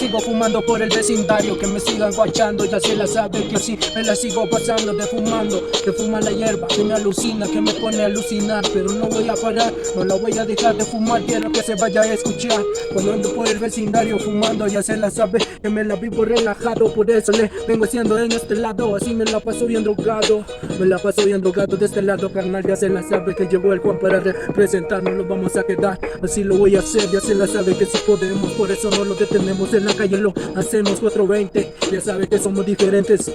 sigo fumando por el vecindario, que me sigan guachando, ya se la sabe que así me la sigo pasando de fumando, que fuma la hierba, que me alucina, que me pone a alucinar, pero no voy a parar, no la voy a dejar de fumar, quiero que se vaya a escuchar, cuando ando por el vecindario fumando, ya se la sabe que me la vivo relajado, por eso le vengo haciendo en este lado, así me la paso bien drogado, me la paso bien drogado de este lado, carnal, ya se la sabe que llegó el Juan para representar, no lo vamos a quedar, así lo voy a hacer, ya se la sabe que si podemos, por eso no lo detenemos, en la calle lo hacemos 420, ya sabe que somos diferentes,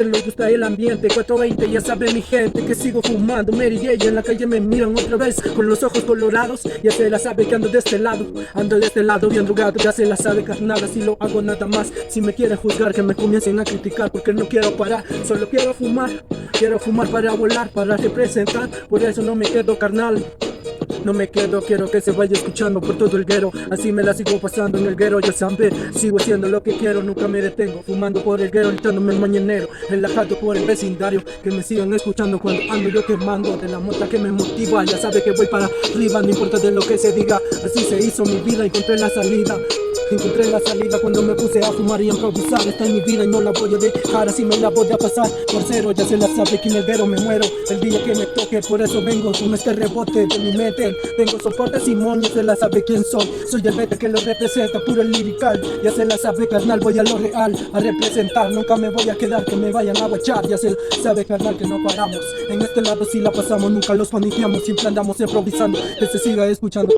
nos gusta el ambiente, 420, ya sabe mi gente que sigo fumando Mary J, en la calle me miran otra vez con los ojos colorados, ya se la sabe que ando de este lado bien drogado, ya se la sabe carnal, así lo hago nada más, si me quieren juzgar que me comiencen a criticar, porque no quiero parar, solo quiero fumar para volar, para representar, por eso no me quedo carnal. No me quedo, quiero que se vaya escuchando por todo el guero, así me la sigo pasando en el guero, ya saben, sigo haciendo lo que quiero, nunca me detengo, fumando por el guero, gritándome el mañanero, relajado por el vecindario, que me sigan escuchando cuando ando yo quemando, de la mota que me motiva, ya sabe que voy para arriba, no importa de lo que se diga, así se hizo mi vida, encontré la salida cuando me puse a fumar y a improvisar. Esta es mi vida y no la voy a dejar, así me la voy a pasar por cero, ya se la sabe que en el guero me muero el día que me toque, por eso vengo con este rebote de mi mente, tengo soporte Simón, ya se la sabe quién soy el beta que lo representa, puro lirical, ya se la sabe carnal, voy a lo real a representar, nunca me voy a quedar que me vayan a guachar, ya se la sabe carnal que no paramos, en este lado si la pasamos, nunca los paniqueamos, siempre andamos improvisando, que se siga escuchando.